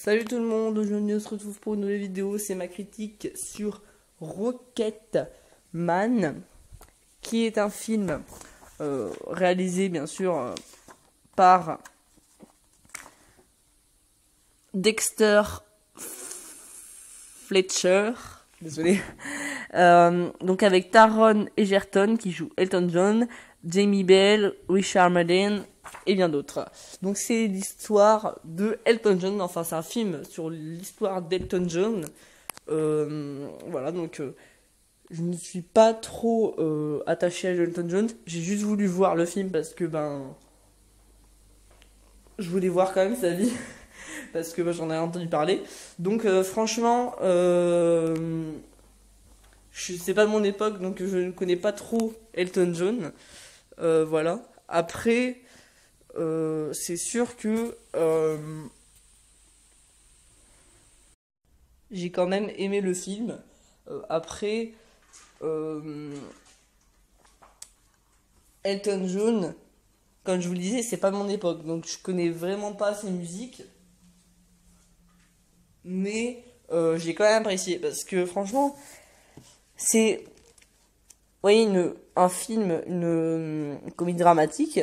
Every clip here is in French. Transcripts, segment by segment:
Salut tout le monde, aujourd'hui on se retrouve pour une nouvelle vidéo, c'est ma critique sur Rocketman, qui est un film réalisé bien sûr par Dexter Fletcher, désolé, donc avec Taron Egerton qui joue Elton John, Jamie Bell, Richard Madden et bien d'autres. Donc c'est l'histoire de Elton John, enfin c'est un film sur l'histoire d'Elton John. Voilà, donc je ne suis pas trop attaché à Elton John. J'ai juste voulu voir le film parce que je voulais voir quand même sa vie parce que j'en ai entendu parler. Donc franchement, c'est pas de mon époque, donc je ne connais pas trop Elton John. Voilà. Après, c'est sûr que j'ai quand même aimé le film. Après, Elton John, comme je vous le disais, c'est pas mon époque, donc je connais vraiment pas ses musiques. Mais j'ai quand même apprécié parce que franchement, c'est, vous voyez, un film, une comédie dramatique.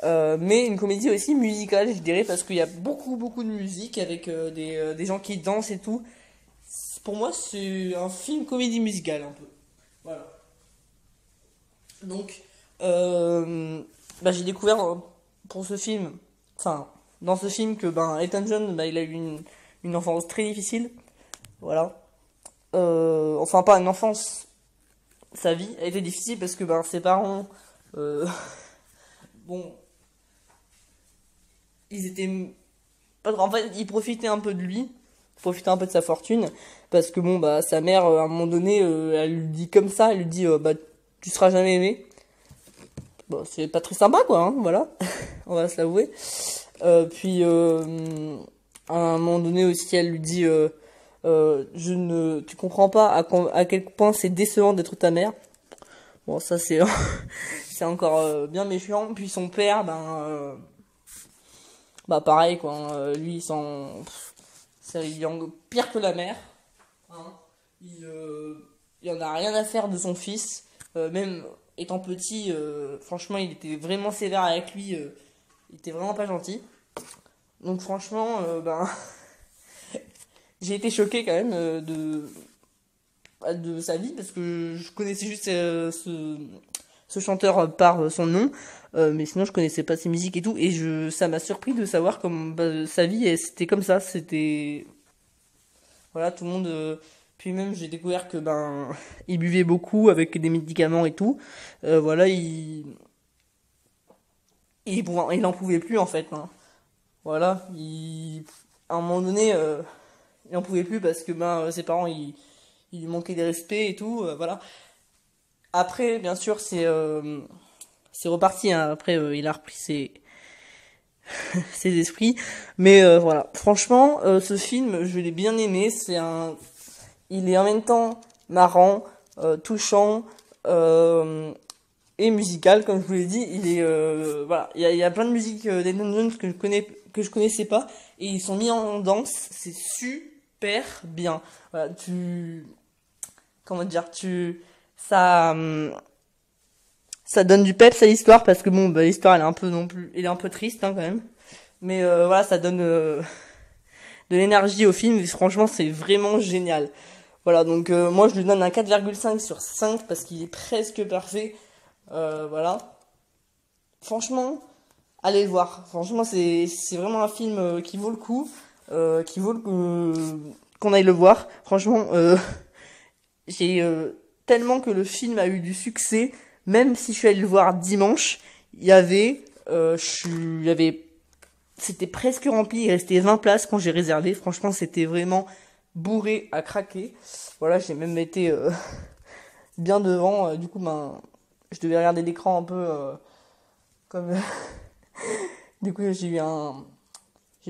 Mais une comédie aussi musicale, je dirais, parce qu'il y a beaucoup de musique avec des gens qui dansent et tout. Pour moi, c'est un film comédie musicale, un peu. Voilà. Donc, j'ai découvert pour ce film, enfin, dans ce film que Elton John, il a eu une enfance très difficile. Voilà. Enfin, pas une enfance, sa vie a été difficile parce que ses parents, bon, ils étaient en fait ils profitaient un peu de lui, profitaient un peu de sa fortune parce que sa mère à un moment donné elle lui dit comme ça, elle lui dit tu seras jamais aimé. Bon, c'est pas très sympa quoi, hein, voilà. On va se l'avouer. Puis à un moment donné aussi elle lui dit tu comprends pas à quel point c'est décevant d'être ta mère. Bon, ça c'est c'est encore bien méchant. Puis son père pareil quoi, hein, lui il est pire que la mère, hein. Il en a rien à faire de son fils, même étant petit, franchement il était vraiment sévère avec lui, il était vraiment pas gentil. Donc franchement j'ai été choqué quand même de sa vie parce que je connaissais juste ce chanteur par son nom, mais sinon je connaissais pas ses musiques et tout, et ça m'a surpris de savoir comme sa vie c'était comme ça, c'était voilà, tout le monde puis même j'ai découvert que il buvait beaucoup avec des médicaments et tout, voilà, il en pouvait plus en fait, hein. Voilà, à un moment donné il en pouvait plus parce que ses parents il lui manquait des respects et tout, voilà. Après bien sûr c'est reparti, hein. Après il a repris ses esprits, mais voilà, franchement ce film je l'ai bien aimé. Il est en même temps marrant, touchant et musical, comme je vous l'ai dit. Il est voilà, il y a plein de musiques d'Elton John que je connaissais pas, et ils sont mis en danse, c'est super bien. Voilà, comment dire, ça ça donne du peps à l'histoire parce que l'histoire elle est un peu triste, hein, quand même. Mais voilà, ça donne de l'énergie au film, et franchement c'est vraiment génial. Voilà, donc moi je lui donne un 4,5 sur 5 parce qu'il est presque parfait. Voilà. Franchement, allez le voir. Franchement, c'est vraiment un film qui vaut le coup, qui vaut qu'on aille le voir. Franchement, j'ai tellement que le film a eu du succès, même si je suis allé le voir dimanche, c'était presque rempli, il restait 20 places quand j'ai réservé. Franchement, c'était vraiment bourré à craquer. Voilà, j'ai même été bien devant. Du coup, je devais regarder l'écran un peu comme. Du coup, j'ai eu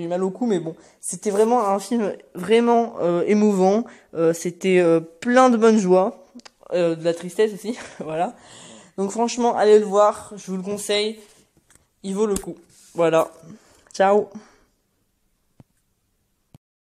mal au cou, mais bon, c'était vraiment un film vraiment émouvant. C'était plein de bonne joie, de la tristesse aussi, voilà. Donc franchement, allez le voir, je vous le conseille, il vaut le coup. Voilà, ciao.